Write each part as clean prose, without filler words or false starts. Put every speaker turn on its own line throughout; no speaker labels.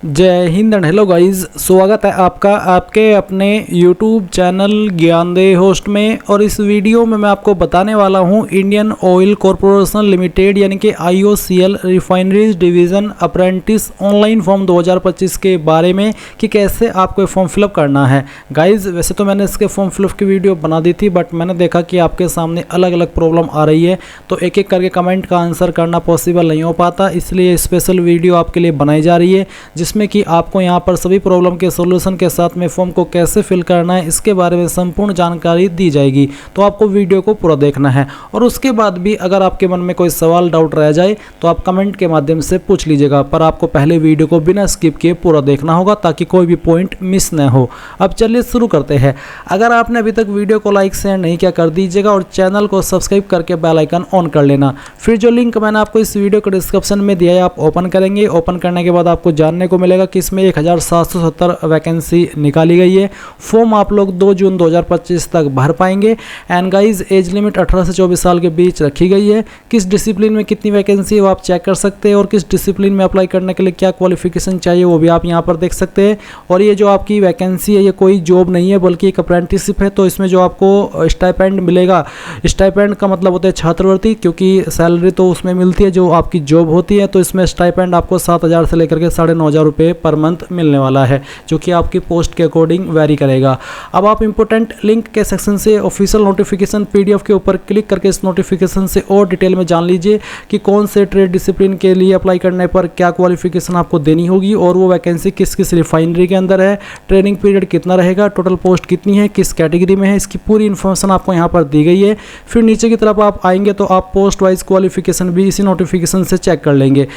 जय Hind and hello guys, स्वागत है आपका आपके अपने YouTube चैनल ज्ञानदेह होस्ट में। और इस वीडियो में मैं आपको बताने वाला हूं इंडियन ऑयल कॉरपोरेशन लिमिटेड यानी कि IOCL refineries division apprentice online form 2025 के बारे में कि कैसे आपको फॉर्म फिलअप करना है। गाइस वैसे तो मैंने इसके फॉर्म फिलअप की वीडियो बना दी थी, बट मैंने देखा कि आपके सामने अलग अलग प्रॉब्लम आ रही है, तो एक एक करके कमेंट का आंसर करना पॉसिबल नहीं हो पाता, इसलिए स्पेशल वीडियो आपके लिए बनाई जा रही है जिसमें कि आपको यहां पर सभी प्रॉब्लम के सॉल्यूशन के साथ में फॉर्म को कैसे फिल करना है इसके बारे में संपूर्ण जानकारी दी जाएगी। तो आपको वीडियो को पूरा देखना है और उसके बाद भी अगर आपके मन में कोई सवाल डाउट रह जाए तो आप कमेंट के माध्यम से पूछ लीजिएगा, पर आपको पहले वीडियो को बिना स्किप किए पूरा देखना होगा ताकि कोई भी पॉइंट मिस न हो। अब चलिए शुरू करते हैं। अगर आपने अभी तक वीडियो को लाइक शेयर नहीं किया कर दीजिएगा और चैनल को सब्सक्राइब करके बेल आइकन ऑन कर लेना। फिर जो लिंक मैंने आपको इस वीडियो के डिस्क्रिप्शन में दिया है आप ओपन करेंगे। ओपन करने के बाद आपको जानने को मिलेगा कि इसमें 1770 वैकेंसी निकाली गई है। फॉर्म आप लोग 2 जून 2025 तक भर पाएंगे। एंड गाइज एज लिमिट 18 से 24 साल के बीच रखी गई है। किस डिसिप्लिन में कितनी वैकेंसी है वो आप चेक कर सकते हैं और किस डिसिप्लिन में अप्लाई करने के लिए क्या क्वालिफिकेशन चाहिए वो भी आप यहाँ पर देख सकते हैं। और ये जो आपकी वैकेंसी है ये कोई जॉब नहीं है बल्कि एक अप्रेंटिसशिप है, तो इसमें जो आपको स्टाइपेंड मिलेगा, स्टाइपेंड का मतलब होता है छात्रवृत्ति, क्योंकि सैलरी तो उसमें मिलती है जो आपकी जॉब होती है, तो इसमें स्टाइपेंड आपको 7000 से लेकर के 9500 रुपये पर मंथ मिलने वाला है, जो कि आपकी पोस्ट के अकॉर्डिंग वेरी करेगा। अब आप इंपॉर्टेंट लिंक के सेक्शन से ऑफिशियल नोटिफिकेशन PDF के ऊपर क्लिक करके इस नोटिफिकेशन से और डिटेल में जान लीजिए कि कौन से ट्रेड डिसिप्लिन के लिए अप्लाई करने पर क्या क्वालिफिकेशन आपको देनी होगी और वो वैकेंसी किस किस रिफाइनरी के अंदर है, ट्रेनिंग पीरियड कितना रहेगा, टोटल पोस्ट कितनी है, किस कैटेगरी में है, इसकी पूरी इन्फॉर्मेशन आपको यहाँ पर दी गई है। फिर नीचे की तरफ आप आएंगे तो आप पोस्ट वाइज क्वालिफिकेशन भी इसी नोटिफिकेशन से चेक कर लेंगे।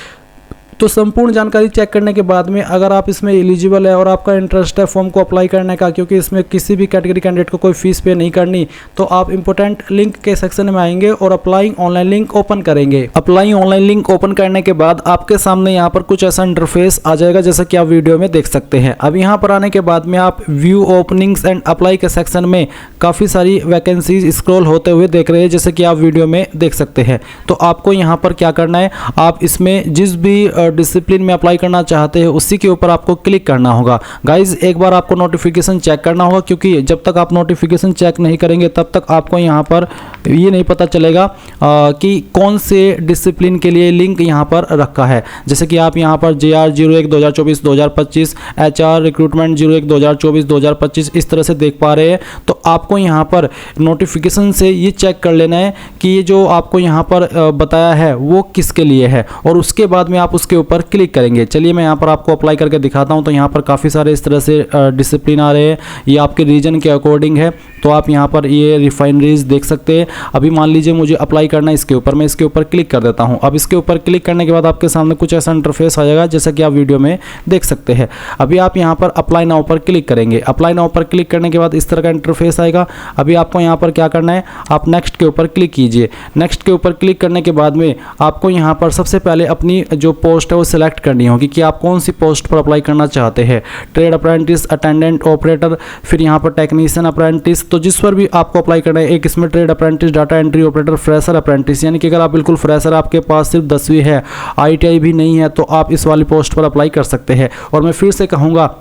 तो संपूर्ण जानकारी चेक करने के बाद में अगर आप इसमें एलिजिबल है और आपका इंटरेस्ट है फॉर्म को अप्लाई करने का, क्योंकि इसमें किसी भी कैटेगरी कैंडिडेट को कोई फीस पे नहीं करनी, तो आप इंपॉर्टेंट लिंक के सेक्शन में आएंगे और अप्लाइंग ऑनलाइन लिंक ओपन करेंगे। अप्लाइंग ऑनलाइन लिंक ओपन करने के बाद आपके सामने यहाँ पर कुछ ऐसा इंटरफेस आ जाएगा जैसा कि आप वीडियो में देख सकते हैं। अब यहाँ पर आने के बाद में आप व्यू ओपनिंग्स एंड अप्लाई के सेक्शन में काफ़ी सारी वैकेंसीज स्क्रॉल होते हुए देख रहे हैं जैसे कि आप वीडियो में देख सकते हैं। तो आपको यहाँ पर क्या करना है, आप इसमें जिस भी डिसिप्लिन में अप्लाई करना चाहते हैं उसी के ऊपर आपको क्लिक करना होगा। गाइज एक बार आपको नोटिफिकेशन चेक करना होगा, क्योंकि जब तक आप नोटिफिकेशन चेक नहीं करेंगे तब तक आपको यहाँ पर ये नहीं पता चलेगा कि कौन से डिसिप्लिन के लिए लिंक यहाँ पर रखा है। जैसे कि आप यहाँ पर JR 01/2024-2025, HR रिक्रूटमेंट 01/2024-2025 इस तरह से देख पा रहे हैं। तो आपको यहाँ पर नोटिफिकेशन से ये चेक कर लेना है कि ये जो आपको यहाँ पर बताया है वो किसके लिए है, और उसके बाद में आप उसके ऊपर क्लिक करेंगे। चलिए मैं यहाँ पर आपको अप्लाई करके दिखाता हूँ। तो यहाँ पर काफ़ी सारे इस तरह से डिसिप्लिन आ रहे हैं, ये आपके रीजन के अकॉर्डिंग है। तो आप यहाँ पर ये रिफाइनरीज देख सकते हैं। अभी मान लीजिए मुझे अप्लाई करना है इसके ऊपर, मैं इसके ऊपर क्लिक कर देता हूँ। अब इसके ऊपर क्लिक करने के बाद आपके सामने कुछ ऐसा इंटरफेस आ जाएगा जैसा कि आप वीडियो में देख सकते हैं। अभी आप यहाँ पर अप्लाई नाउ पर क्लिक करेंगे। अप्लाई नाउ पर क्लिक करने के बाद इस तरह का इंटरफेस आएगा। अभी आपको यहाँ पर क्या करना है, आप नेक्स्ट के ऊपर क्लिक कीजिए। नेक्स्ट के ऊपर क्लिक करने के बाद में आपको यहाँ पर सबसे पहले अपनी जो पोस्ट है वो सिलेक्ट करनी होगी कि आप कौन सी पोस्ट पर अप्लाई करना चाहते हैं। ट्रेड अप्रेंटिस, अटेंडेंट, ऑपरेटर, फिर यहाँ पर टेक्नीशियन अप्रेंटिस। तो जिस पर भी आपको अप्लाई करना है, एक इसमें trade apprentice, data entry operator, fresher apprentice, यानी कि अगर आप बिल्कुल फ्रेशर, आपके पास सिर्फ 10वीं है, ITI भी नहीं है, तो आप इस वाली पोस्ट पर अप्लाई कर सकते हैं। और मैं फिर से कहूँगा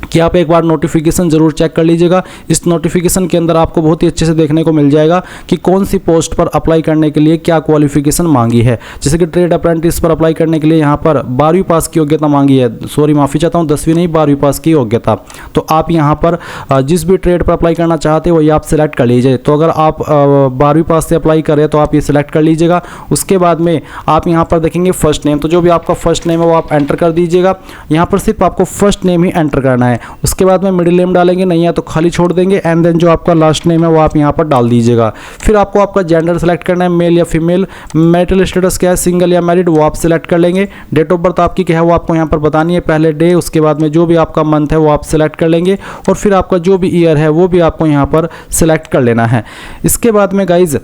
कि आप एक बार नोटिफिकेशन जरूर चेक कर लीजिएगा। इस नोटिफिकेशन के अंदर आपको बहुत ही अच्छे से देखने को मिल जाएगा कि कौन सी पोस्ट पर अप्लाई करने के लिए क्या क्वालिफिकेशन मांगी है। जैसे कि ट्रेड अप्रेंटिस पर अप्लाई करने के लिए यहाँ पर 12वीं पास की योग्यता मांगी है, सॉरी माफ़ी चाहता हूँ, 10वीं नहीं 12वीं पास की योग्यता। तो आप यहाँ पर जिस भी ट्रेड पर अप्लाई करना चाहते हो वही आप सिलेक्ट कर लीजिए। तो अगर आप 12वीं पास से अप्लाई करें तो आप ये सिलेक्ट कर लीजिएगा। उसके बाद में आप यहाँ पर देखेंगे फर्स्ट नेम, तो जो भी आपका फर्स्ट नेम है वो आप एंटर कर दीजिएगा। यहाँ पर सिर्फ आपको फर्स्ट नेम ही एंटर करना है। उसके बाद में मिडिल नेम डालेंगे, नहीं है तो खाली छोड़ देंगे। एंड देन जो आपका लास्ट नेम है वो आप यहाँ पर डाल दीजिएगा। फिर आपको आपका जेंडर सेलेक्ट करना है, मेल या फीमेल। मैरिटल स्टेटस क्या है, सिंगल या मैरिड, वो आप सिलेक्ट कर लेंगे। डेट ऑफ बर्थ आपकी क्या है वो आपको यहाँ पर बतानी है, पहले डे, उसके बाद में जो भी आपका मंथ है वो आप सिलेक्ट कर लेंगे और फिर आपका जो भी ईयर है वो भी आपको यहाँ पर सिलेक्ट कर लेना है। इसके बाद में गाइज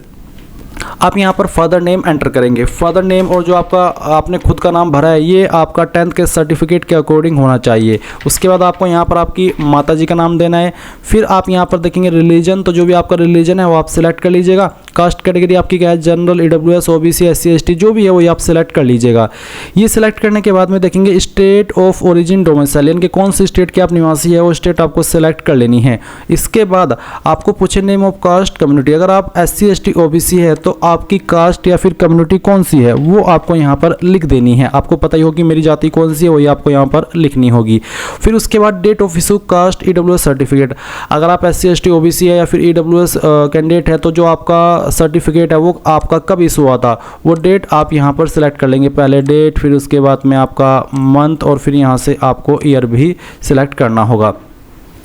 आप यहाँ पर फादर नेम एंटर करेंगे। फादर नेम और जो आपका आपने खुद का नाम भरा है ये आपका 10th के सर्टिफिकेट के अकॉर्डिंग होना चाहिए। उसके बाद आपको यहाँ पर आपकी माताजी का नाम देना है। फिर आप यहाँ पर देखेंगे रिलीजन, तो जो भी आपका रिलीजन है वो आप सिलेक्ट कर लीजिएगा। कास्ट कैटेगरी आपकी क्या है, general, EWS, OBC, SC, ST जो भी है वो आप सिलेक्ट कर लीजिएगा। ये सिलेक्ट करने के बाद में देखेंगे स्टेट ऑफ ओरिजिन डोमिसाइल, यानी कि कौन सी स्टेट के आप निवासी है वो स्टेट आपको सिलेक्ट कर लेनी है। इसके बाद आपको पूछे नेम ऑफ कास्ट कम्युनिटी, अगर आप SC, ST, OBC है तो आपकी कास्ट या फिर कम्युनिटी कौन सी है वो आपको यहाँ पर लिख देनी है। आपको पता ही होगी मेरी जाति कौन सी है, वही आपको यहाँ पर लिखनी होगी। फिर उसके बाद date of issue caste EWS certificate, अगर आप SC, ST, OBC है या फिर EWS कैंडिडेट है तो जो आपका सर्टिफिकेट है वो आपका कब इशू हुआ था वो डेट आप यहाँ पर सिलेक्ट कर लेंगे। पहले डेट, फिर उसके बाद में आपका मंथ और फिर यहाँ से आपको ईयर भी सिलेक्ट करना होगा।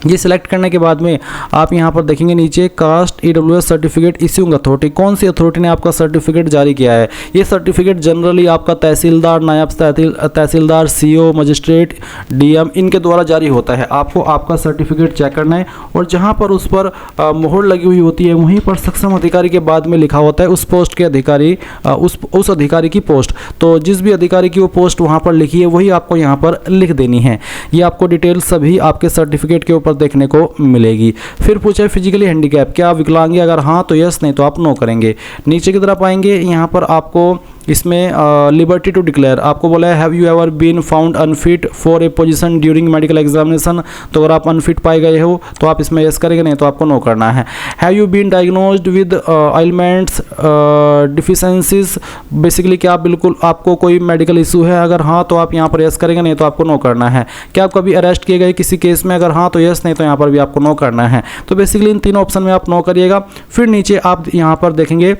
ये सिलेक्ट करने के बाद में आप यहाँ पर देखेंगे नीचे caste EWS certificate issuing authority, कौन सी अथॉरिटी ने आपका सर्टिफिकेट जारी किया है। ये सर्टिफिकेट जनरली आपका तहसीलदार, नायब तहसीलदार, CO, मजिस्ट्रेट, DM इनके द्वारा जारी होता है। आपको आपका सर्टिफिकेट चेक करना है और जहाँ पर उस पर मोहर लगी हुई होती है वहीं पर सक्षम अधिकारी के बाद में लिखा होता है उस पोस्ट के अधिकारी, उस अधिकारी की पोस्ट। तो जिस भी अधिकारी की वो पोस्ट वहाँ पर लिखी है वही आपको यहाँ पर लिख देनी है। ये आपको डिटेल सभी आपके सर्टिफिकेट के ऊपर देखने को मिलेगी। फिर पूछा है फिजिकली हैंडीकैप, क्या आप विकलांग है, अगर हाँ तो यस, नहीं तो आप नो करेंगे। नीचे की तरफ आएंगे, यहाँ पर आपको इसमें लिबर्टी टू डिक्लेयर आपको बोला है have you ever been found unfit for a position during medical examination, तो अगर आप अनफिट पाए गए हो तो आप इसमें यस करेंगे, नहीं तो आपको नो करना है। Have you been diagnosed with ailments deficiencies, basically क्या बिल्कुल आपको कोई मेडिकल इशू है, अगर हाँ तो आप यहाँ पर यस करेंगे, नहीं तो आपको नो करना है। क्या आप कभी अरेस्ट किए गए किसी केस में, अगर हाँ तो यस, नहीं तो यहाँ पर भी आपको नो करना है। तो बेसिकली इन तीनों ऑप्शन में आप नो करिएगा। फिर नीचे आप यहाँ पर देखेंगे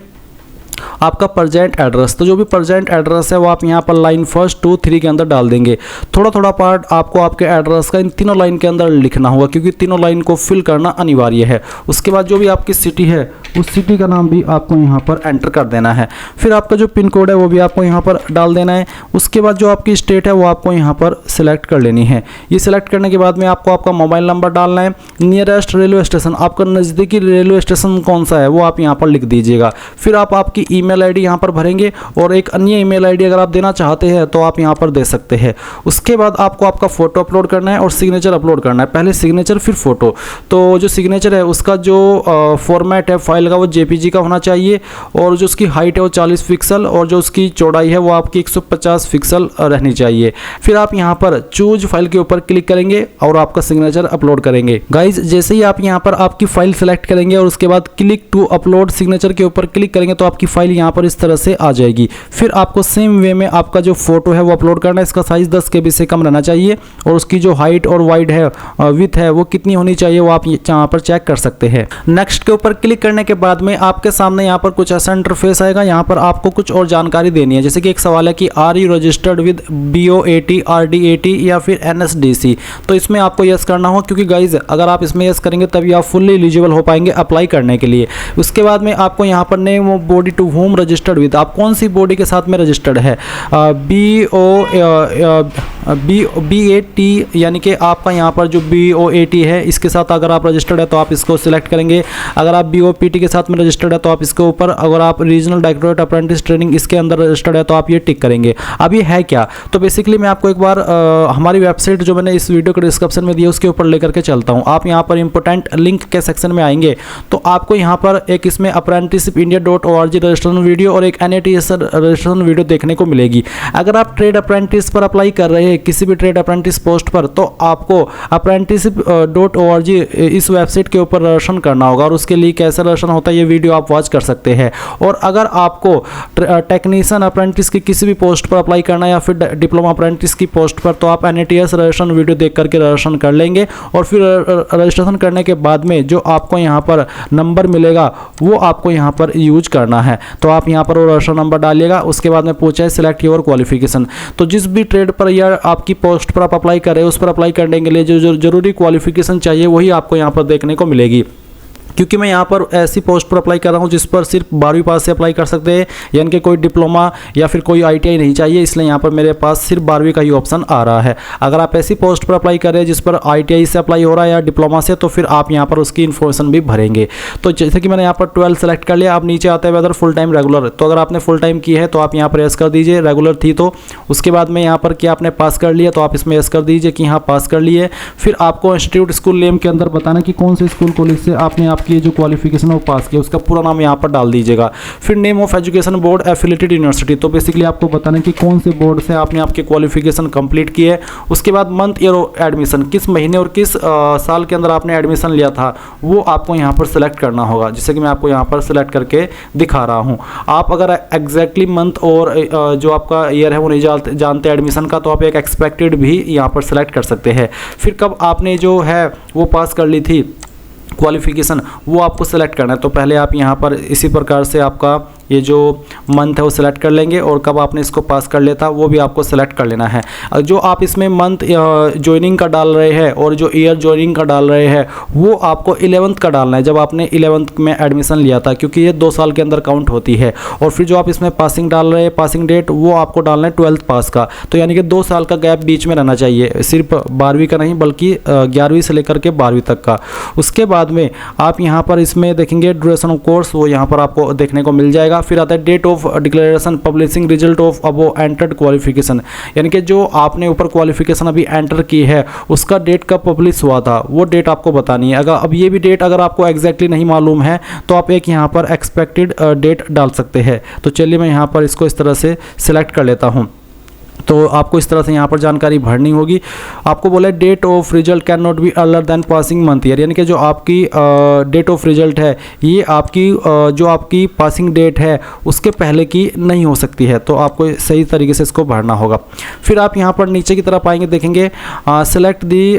आपका प्रेजेंट एड्रेस, तो जो भी प्रेजेंट एड्रेस है वो आप यहाँ पर लाइन 1, 2, 3 के अंदर डाल देंगे। थोड़ा थोड़ा पार्ट आपको आपके एड्रेस का इन तीनों लाइन के अंदर लिखना होगा क्योंकि तीनों लाइन को फिल करना अनिवार्य है। उसके बाद जो भी आपकी सिटी है उस सिटी का नाम भी आपको यहाँ पर एंटर कर देना है। फिर आपका जो पिन कोड है वो भी आपको यहाँ पर डाल देना है। उसके बाद जो आपकी स्टेट है वो आपको यहाँ पर सिलेक्ट कर लेनी है। ये सिलेक्ट करने के बाद में आपको आपका मोबाइल नंबर डालना है। नियरेस्ट रेलवे स्टेशन, आपका नज़दीकी रेलवे स्टेशन कौन सा है वो आप यहाँ पर लिख दीजिएगा। फिर आप आपकी ईमेल आईडी यहाँ पर भरेंगे और एक अन्य ईमेल आईडी अगर आप देना चाहते हैं तो आप यहाँ पर दे सकते हैं। उसके बाद आपको आपका फ़ोटो अपलोड करना है और सिग्नेचर अपलोड करना है। पहले सिग्नेचर फिर फ़ोटो। तो जो सिग्नेचर है उसका जो फॉर्मेट है फाइल का वो JPG का होना चाहिए और जो उसकी हाइट है वो 40 पिक्सल और जो उसकी चौड़ाई है वो आपकी 150 पिक्सल रहनी चाहिए। फिर आप यहाँ पर चूज फाइल के ऊपर क्लिक करेंगे और आपका सिग्नेचर अपलोड करेंगे। गाइज जैसे ही आप यहाँ पर आपकी फाइल सेलेक्ट करेंगे और उसके बाद क्लिक टू अपलोड सिग्नेचर के ऊपर क्लिक करेंगे तो आपकी फाइल यहाँ पर इस तरह से आ जाएगी। फिर आपको सेम वे में आपका जो फोटो है वो अपलोड करना है। इसका साइज 10 KB से कम रहना चाहिए और उसकी जो हाइट और वाइड है विथ है वो कितनी होनी चाहिए वो आप यहाँ पर चेक कर सकते हैं। नेक्स्ट के ऊपर क्लिक करने के बाद में आपके सामने यहाँ पर कुछ ऐसा इंटरफेस आएगा। यहाँ पर आपको कुछ और जानकारी देनी है, जैसे कि एक सवाल है कि are you registered with BOAT, RDAT या फिर NSDC। तो इसमें आपको यस करना हो क्योंकि गाइज अगर आप इसमें यस करेंगे तभी आप फुल्ली एलिजिबल हो पाएंगे अप्लाई करने के लिए। उसके बाद में आपको यहाँ पर name of body to whom registered with, आप कौन सी बॉडी के साथ में रजिस्टर्ड है। BAT यानी कि आपका यहाँ पर जो BOAT है इसके साथ अगर आप रजिस्टर्ड है तो आप इसको सिलेक्ट करेंगे। अगर आप BOPT के साथ में रजिस्टर्ड है तो आप इसके ऊपर, अगर आप रीजनल डायरेक्टरेट अप्रेंटिस ट्रेनिंग इसके अंदर रजिस्टर्ड है तो आप ये टिक करेंगे। अब ये है क्या, तो बेसिकली मैं आपको एक बार हमारी वेबसाइट जो मैंने इस वीडियो के डिस्क्रिप्शन में दी है उसके ऊपर लेकर के चलता हूँ। आप यहाँ पर इंपॉर्टेंट लिंक के सेक्शन में आएंगे तो आपको यहाँ पर एक इसमें apprenticeshipindia.org रजिस्ट्रेशन वीडियो और एक NATS रजिस्ट्रेशन वीडियो देखने को मिलेगी। अगर आप ट्रेड अप्रेंटिस पर अप्लाई कर रहे हैं किसी भी ट्रेड अप्रेंटिस पोस्ट पर तो आपको apprenticeship.org इस वेबसाइट के ऊपर रजिस्ट्रेशन करना होगा और उसके लिए कैसे रजिस्ट्रेशन होता है ये वीडियो आप वॉच कर सकते हैं। और अगर आपको टेक्नीशियन अप्रेंटिस की किसी भी पोस्ट पर अप्लाई करना है या फिर डिप्लोमा अप्रेंटिस की पोस्ट पर तो आप NATS रजिस्ट्रेशन वीडियो देख करके रजिस्ट्रेशन कर लेंगे और फिर रजिस्ट्रेशन करने के बाद में जो आपको यहाँ पर नंबर मिलेगा वो आपको यहाँ पर यूज करना है। तो आप यहाँ पर वो रजिस्ट्रेशन नंबर डालिएगा। उसके बाद में पूछा है सिलेक्ट योर क्वालिफिकेशन, तो जिस भी ट्रेड पर या आपकी पोस्ट पर आप अप्लाई कर रहे हैं उस पर अप्लाई करने के लिए जो जरूरी क्वालिफिकेशन चाहिए वही आपको यहाँ पर देखने को मिलेगी। क्योंकि मैं यहाँ पर ऐसी पोस्ट पर अप्लाई कर रहा हूँ जिस पर सिर्फ 12वीं पास से अप्लाई कर सकते हैं, यानी कि कोई डिप्लोमा या फिर कोई ITI नहीं चाहिए, इसलिए यहाँ पर मेरे पास सिर्फ 12वीं का ही ऑप्शन आ रहा है। अगर आप ऐसी पोस्ट पर अप्लाई कर रहे हैं जिस पर ITI से अप्लाई हो रहा है या डिप्लोमा से, तो फिर आप यहाँ पर उसकी इन्फॉर्मेशन भी भरेंगे। तो जैसे कि मैंने यहाँ पर 12 सेलेक्ट कर लिया, अब नीचे आते हैं वेदर फुल टाइम रेगुलर। तो अगर आपने फुल टाइम की है तो आप यहाँ पर यस कर दीजिए, रेगुलर थी तो। उसके बाद में यहाँ पर क्या आपने पास कर लिया, तो आप इसमें यस कर दीजिए कि हाँ पास कर लिए। फिर आपको इंस्टीट्यूट स्कूल नेम के अंदर बताना कि कौन से स्कूल कॉलेज से आपने आपकी जो क्वालिफिकेशन वो पास किया, उसका पूरा नाम यहाँ पर डाल दीजिएगा। फिर name of education board affiliated university, तो बेसिकली आपको बताना है कि कौन से बोर्ड से आपने आपकी क्वालिफिकेशन कंप्लीट की है। उसके बाद मंथ ईयर ऑफ एडमिशन, किस महीने और किस साल के अंदर आपने एडमिशन लिया था, वो आपको यहाँ पर सेलेक्ट करना होगा, जैसे कि मैं आपको यहाँ पर सेलेक्ट करके दिखा रहा हूँ। आप अगर एग्जैक्टली मंथ और जो आपका ईयर है वो नहीं जानते एडमिशन का, तो आप एक एक्सपेक्टेड भी यहाँ पर सेलेक्ट कर सकते हैं। फिर कब आपने जो है वो पास कर ली थी क्वालिफिकेशन, वो आपको सेलेक्ट करना है। तो पहले आप यहाँ पर इसी प्रकार से आपका ये जो मंथ है वो सिलेक्ट कर लेंगे, और कब आपने इसको पास कर लिया था वो भी आपको सेलेक्ट कर लेना है। जो आप इसमें मंथ ज्वाइनिंग का डाल रहे हैं और जो ईयर ज्वाइनिंग का डाल रहे हैं, वो आपको 11th का डालना है, जब आपने 11th में एडमिशन लिया था, क्योंकि ये 2 साल के अंदर काउंट होती है। और फिर जो आप इसमें पासिंग डाल रहे हैं, पासिंग डेट, वो आपको डालना है 12th पास का। तो यानी कि 2 साल का गैप बीच में रहना चाहिए, सिर्फ 12वीं का नहीं बल्कि 11वीं से लेकर के 12वीं तक का। उसके बाद में आप यहाँ पर इसमें देखेंगे ड्यूरेशन ऑफ कोर्स, वो यहाँ पर आपको देखने को मिल जाएगा। फिर आता है date of declaration publishing result of above entered qualification, यानी कि जो आपने ऊपर क्वालिफिकेशन अभी एंटर की है उसका डेट कब पब्लिश हुआ था, वो डेट आपको बतानी है। अगर अब ये भी डेट अगर आपको एग्जैक्टली नहीं मालूम है तो आप एक यहाँ पर एक्सपेक्टेड डेट डाल सकते हैं। तो चलिए मैं यहाँ पर इसको इस तरह से सिलेक्ट कर लेता हूँ। तो आपको इस तरह से यहाँ पर जानकारी भरनी होगी। आपको बोला है date of result can not be earlier than passing month year, यानी कि जो आपकी डेट ऑफ रिजल्ट है ये आपकी जो आपकी पासिंग डेट है उसके पहले की नहीं हो सकती है। तो आपको सही तरीके से इसको भरना होगा। फिर आप यहाँ पर नीचे की तरफ आएंगे, देखेंगे select the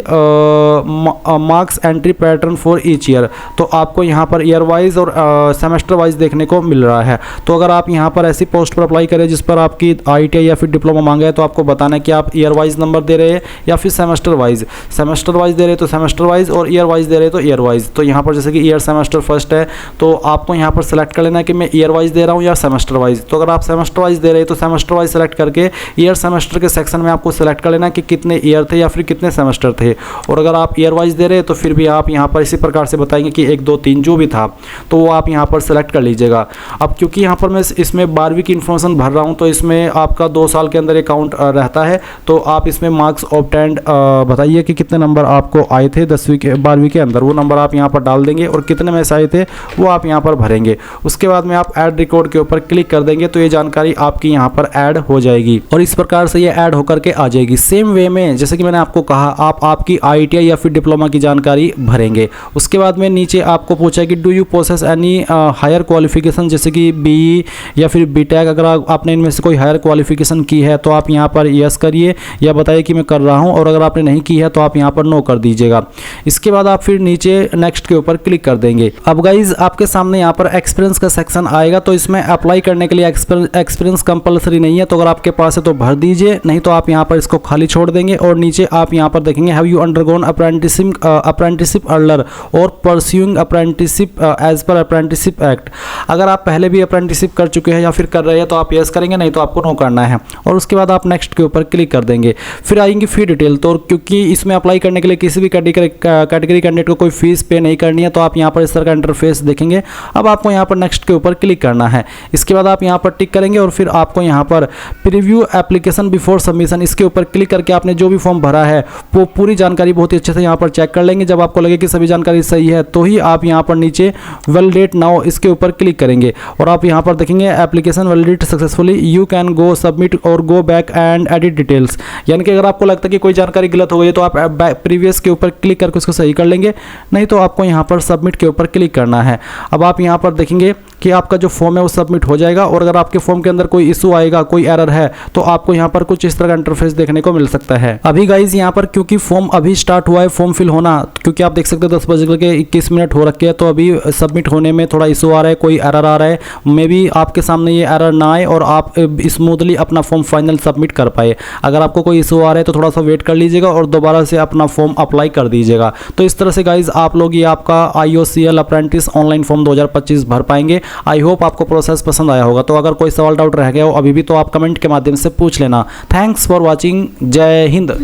marks entry pattern for each year. तो आपको यहाँ पर ईयर वाइज और सेमेस्टर वाइज देखने को मिल रहा है। तो अगर आप यहाँ पर ऐसी पोस्ट पर अप्लाई करें जिस पर आपकी ITI या फिर डिप्लोमा मांगे, तो आपको बताना है कि आप ईयर वाइज नंबर दे रहे हैं या फिर सेमेस्टर वाइज दे रहे तो सेमेस्टर वाइज, और ईयर वाइज दे रहे तो ईयर वाइज। तो यहाँ पर जैसे कि ईयर सेमेस्टर फर्स्ट है, तो आपको यहाँ पर सेलेक्ट कर लेना है कि मैं ईयर वाइज दे रहा हूँ या सेमेस्टर वाइज। तो अगर आप सेमेस्टर वाइज दे रहे हैं तो सेमेस्टर वाइज सेलेक्ट करके ईयर सेमेस्टर के सेक्शन में आपको सेलेक्ट कर लेना है कि कितने ईयर थे या फिर कितने सेमेस्टर थे। और अगर आप ईयर वाइज दे रहे हैं तो फिर भी आप यहाँ पर इसी प्रकार से बताएंगे कि 1 2 3 जो भी था, तो वो आप यहाँ पर सेलेक्ट कर लीजिएगा। अब क्योंकि यहाँ पर मैं इसमें 12वीं की इन्फॉर्मेशन भर रहा हूँ, तो इसमें आपका 2 साल के अंदर अकाउंट रहता है। तो आप इसमें मार्क्स ऑब्टेंड बताइए कि कितने नंबर आपको आए थे 10वीं के 12वीं के अंदर, वो नंबर आप यहाँ पर डाल देंगे और कितने में से आए थे वो आप यहाँ पर भरेंगे। उसके बाद में आप ऐड रिकॉर्ड के ऊपर क्लिक कर देंगे तो ये जानकारी आपकी यहाँ पर ऐड हो जाएगी, और इस प्रकार से ये ऐड होकर के आ जाएगी। सेम वे में जैसे कि मैंने आपको कहा, आप आपकी ITI या फिर डिप्लोमा की जानकारी भरेंगे। उसके बाद में नीचे आपको पूछा कि do you possess any higher qualification, जैसे कि BE या फिर BTech। अगर आपने इनमें से कोई हायर क्वालिफिकेशन की है तो आप यहाँ पर यस करिए या बताइए कि मैं कर रहा हूं, और अगर आपने नहीं की है तो आप यहां पर नो कर दीजिएगा। इसके बाद आप फिर नीचे नेक्स्ट के ऊपर क्लिक कर देंगे। अब गाइज आपके सामने यहां पर एक्सपीरियंस का सेक्शन आएगा, तो इसमें अप्लाई करने के लिए एक्सपीरियंस कंपलसरी नहीं है, तो अगर आपके पास है तो भर दीजिए, नहीं तो आप यहां पर इसको खाली छोड़ देंगे। और नीचे आप यहां पर देखेंगे have you undergone apprenticeship earlier और pursuing apprenticeship as per apprenticeship act. अगर आप पहले भी अप्रेंटिसशिप कर चुके हैं या फिर कर रहे हैं तो आप यस करेंगे, नहीं तो आपको नो करना है। और उसके बाद आप नेक्स्ट के ऊपर क्लिक कर देंगे। फिर आएंगे फी डिटेल। तो क्योंकि इसमें अप्लाई करने के लिए किसी भी कैटेगरी कैंडिडेट को कोई फीस पे नहीं करनी है, तो आप यहाँ पर इस तरह का इंटरफेस देखेंगे। अब आपको यहाँ पर नेक्स्ट के ऊपर क्लिक करना है। इसके बाद आप यहाँ पर टिक करेंगे और फिर आपको यहाँ पर प्रीव्यू एप्लीकेशन बिफोर सबमिशन, इसके ऊपर क्लिक करके आपने जो भी फॉर्म भरा है वो पूरी जानकारी बहुत ही अच्छे से यहाँ पर चेक कर लेंगे। जब आपको लगे कि सभी जानकारी सही है तो ही आप यहाँ पर नीचे वैलिडेट नाउ इसके ऊपर क्लिक करेंगे, और आप यहाँ पर देखेंगे application validate successfully, you can go submit और go back and edit details. यानी कि अगर आपको लगता है कि कोई जानकारी गलत हो गई तो आप प्रीवियस के ऊपर क्लिक करके उसको सही कर लेंगे, नहीं तो आपको यहाँ पर सबमिट के ऊपर क्लिक करना है। अब आप यहाँ पर देखेंगे कि आपका जो फॉर्म है वो सबमिट हो जाएगा। और अगर आपके फॉर्म के अंदर कोई इशू आएगा, कोई एरर है, तो आपको यहाँ पर कुछ इस तरह का इंटरफेस देखने को मिल सकता है। अभी गाइज यहाँ पर क्योंकि फॉर्म अभी स्टार्ट हुआ है फॉर्म फिल होना, क्योंकि आप देख सकते हैं 10:21 हो रखे हैं, तो अभी सबमिट होने में थोड़ा इशू आ रहा है, कोई एरर आ रहा है। मे बी आपके सामने ये एरर ना आए और आप स्मूथली अपना फॉर्म फाइनल सबमिट कर पाए। अगर आपको कोई इशू आ रहा है तो थोड़ा सा वेट कर लीजिएगा और दोबारा से अपना फॉर्म अप्लाई कर दीजिएगा। तो इस तरह से गाइज आप लोग ये आपका IOCL अप्रेंटिस ऑनलाइन फॉर्म 2025 भर पाएंगे। आई होप आपको प्रोसेस पसंद आया होगा। तो अगर कोई सवाल डाउट रह गया हो अभी भी, तो आप कमेंट के माध्यम से पूछ लेना। Thanks for watching. जय हिंद।